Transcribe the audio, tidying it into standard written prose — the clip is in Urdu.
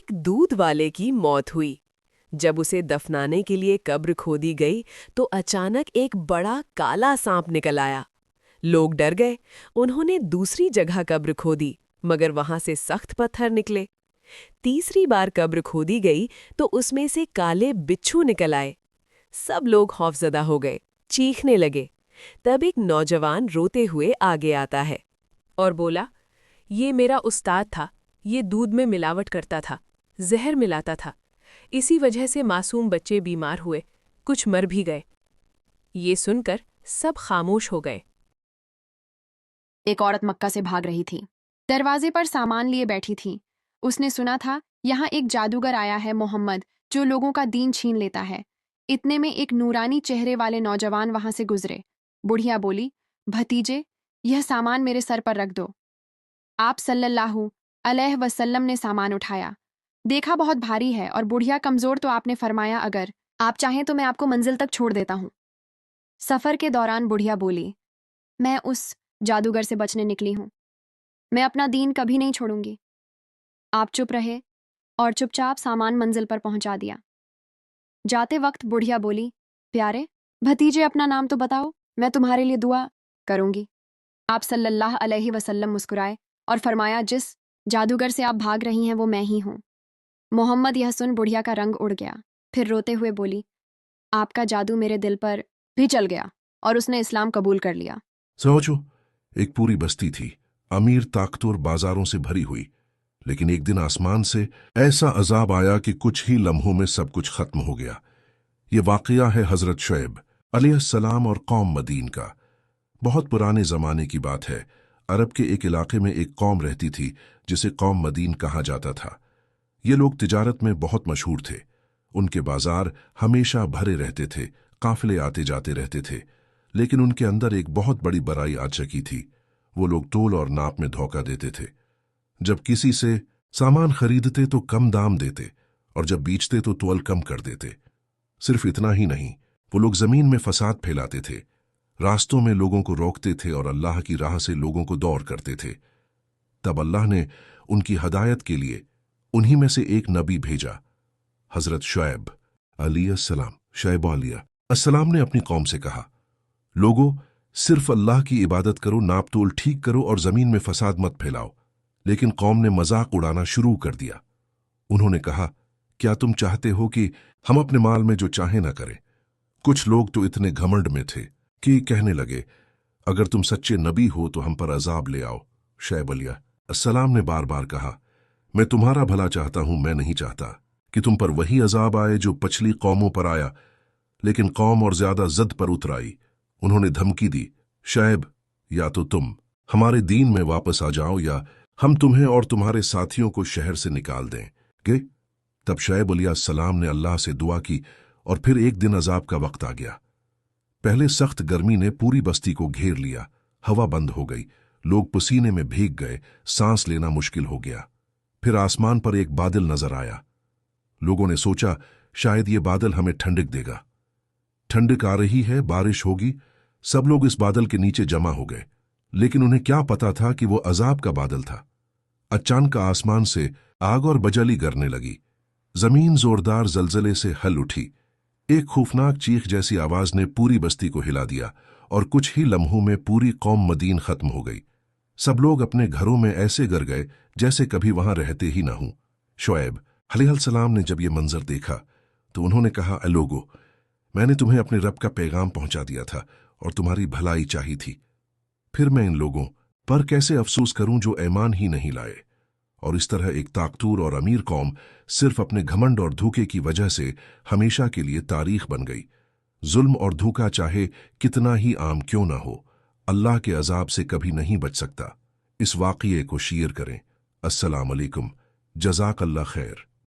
ایک دودھ والے کی موت ہوئی۔ جب اسے دفنانے کے لیے قبر کھودی گئی تو اچانک ایک بڑا کالا سانپ نکل آیا۔ لوگ ڈر گئے۔ انہوں نے دوسری جگہ قبر کھودی مگر وہاں سے سخت پتھر نکلے۔ تیسری بار قبر کھودی گئی تو اس میں سے کالے بچھو نکل آئے۔ سب لوگ خوفزدہ ہو گئے، چیخنے لگے۔ تب ایک نوجوان روتے ہوئے آگے آتا ہے اور بولا، یہ میرا استاد تھا، یہ دودھ میں ملاوٹ کرتا تھا، زہر ملاتا تھا، اسی وجہ سے معصوم بچے بیمار ہوئے، کچھ مر بھی گئے۔ یہ سن کر سب خاموش ہو گئے۔ ایک عورت مکہ سے بھاگ رہی تھی، دروازے پر سامان لیے بیٹھی تھی۔ اس نے سنا تھا یہاں ایک جادوگر آیا ہے محمد، جو لوگوں کا دین چھین لیتا ہے۔ اتنے میں ایک نورانی چہرے والے نوجوان وہاں سے گزرے۔ بڑھیا بولی، بھتیجے، یہ سامان میرے سر پر رکھ دو۔ آپ صلی اللہ علیہ وسلم نے سامان اٹھایا، دیکھا بہت بھاری ہے اور بڑھیا کمزور، تو آپ نے فرمایا اگر آپ چاہیں تو میں آپ کو منزل تک چھوڑ دیتا ہوں۔ سفر کے دوران بڑھیا بولی، میں اس جادوگر سے بچنے نکلی ہوں، میں اپنا دین کبھی نہیں چھوڑوں گی۔ آپ چپ رہے اور چپ چاپ سامان منزل پر پہنچا دیا۔ جاتے وقت بڑھیا بولی، پیارے بھتیجے، اپنا نام تو بتاؤ، میں تمہارے لیے دعا کروں گی۔ آپ صلی اللہ علیہ وسلم مسکرائے اور فرمایا، جس جادوگر سے آپ بھاگ رہی ہیں وہ میں ہی ہوں۔ محمد یہ سن بڑھیا کا رنگ اڑ گیا، پھر روتے ہوئے بولی، آپ کا جادو میرے دل پر بھی چل گیا اور اس نے اسلام قبول کر لیا۔ سوچو، ایک پوری بستی تھی، امیر طاقتور، بازاروں سے بھری ہوئی، لیکن ایک دن آسمان سے ایسا عذاب آیا کہ کچھ ہی لمحوں میں سب کچھ ختم ہو گیا۔ یہ واقعہ ہے حضرت شعیب علیہ السلام اور قوم مدین کا۔ بہت پرانے زمانے کی بات ہے۔ عرب کے ایک علاقے میں ایک قوم رہتی تھی جسے قوم مدین کہا جاتا تھا۔ یہ لوگ تجارت میں بہت مشہور تھے۔ ان کے بازار ہمیشہ بھرے رہتے تھے، قافلے آتے جاتے رہتے تھے، لیکن ان کے اندر ایک بہت بڑی برائی آ چکی تھی۔ وہ لوگ تول اور ناپ میں دھوکہ دیتے تھے۔ جب کسی سے سامان خریدتے تو کم دام دیتے اور جب بیچتے تو تول کم کر دیتے۔ صرف اتنا ہی نہیں، وہ لوگ زمین میں فساد پھیلاتے تھے، راستوں میں لوگوں کو روکتے تھے اور اللہ کی راہ سے لوگوں کو دور کرتے تھے۔ تب اللہ نے ان کی ہدایت کے لیے انہی میں سے ایک نبی بھیجا، حضرت شعیب علیہ السلام۔ شعیب علیہ السلام نے اپنی قوم سے کہا، لوگو، صرف اللہ کی عبادت کرو، ناپ تول ٹھیک کرو اور زمین میں فساد مت پھیلاؤ۔ لیکن قوم نے مذاق اڑانا شروع کر دیا۔ انہوں نے کہا، کیا تم چاہتے ہو کہ ہم اپنے مال میں جو چاہیں نہ کریں؟ کچھ لوگ تو اتنے گھمنڈ میں تھے کہ کہنے لگے، اگر تم سچے نبی ہو تو ہم پر عذاب لے آؤ۔ شعیب علیہ السلام نے بار بار کہا، میں تمہارا بھلا چاہتا ہوں، میں نہیں چاہتا کہ تم پر وہی عذاب آئے جو پچھلی قوموں پر آیا۔ لیکن قوم اور زیادہ زد پر اتر آئی۔ انہوں نے دھمکی دی، شعیب، یا تو تم ہمارے دین میں واپس آ جاؤ یا ہم تمہیں اور تمہارے ساتھیوں کو شہر سے نکال دیں گے۔ تب شعیب علیہ السلام نے اللہ سے دعا کی اور پھر ایک دن عذاب کا وقت آ گیا۔ پہلے سخت گرمی نے پوری بستی کو گھیر لیا، ہوا بند ہو گئی، لوگ پسینے میں بھیگ گئے، سانس لینا مشکل ہو گیا۔ پھر آسمان پر ایک بادل نظر آیا۔ لوگوں نے سوچا شاید یہ بادل ہمیں ٹھنڈک دے گا، ٹھنڈک آ رہی ہے، بارش ہوگی۔ سب لوگ اس بادل کے نیچے جمع ہو گئے، لیکن انہیں کیا پتا تھا کہ وہ عذاب کا بادل تھا۔ اچانک آسمان سے آگ اور بجلی گرنے لگی، زمین زوردار زلزلے سے ہل اٹھی۔ ایک خوفناک چیخ جیسی آواز نے پوری بستی کو ہلا دیا اور کچھ ہی لمحوں میں پوری قوم مدین ختم ہو گئی۔ سب لوگ اپنے گھروں میں ایسے گر گئے جیسے کبھی وہاں رہتے ہی نہ ہوں۔ شعیب علیہ السلام نے جب یہ منظر دیکھا تو انہوں نے کہا، اے لوگو، میں نے تمہیں اپنے رب کا پیغام پہنچا دیا تھا اور تمہاری بھلائی چاہی تھی، پھر میں ان لوگوں پر کیسے افسوس کروں جو ایمان ہی نہیں لائے۔ اور اس طرح ایک طاقتور اور امیر قوم صرف اپنے گھمنڈ اور دھوکے کی وجہ سے ہمیشہ کے لیے تاریخ بن گئی۔ ظلم اور دھوکہ چاہے کتنا ہی عام کیوں نہ ہو، اللہ کے عذاب سے کبھی نہیں بچ سکتا۔ اس واقعے کو شیئر کریں۔ السلام علیکم، جزاک اللہ خیر۔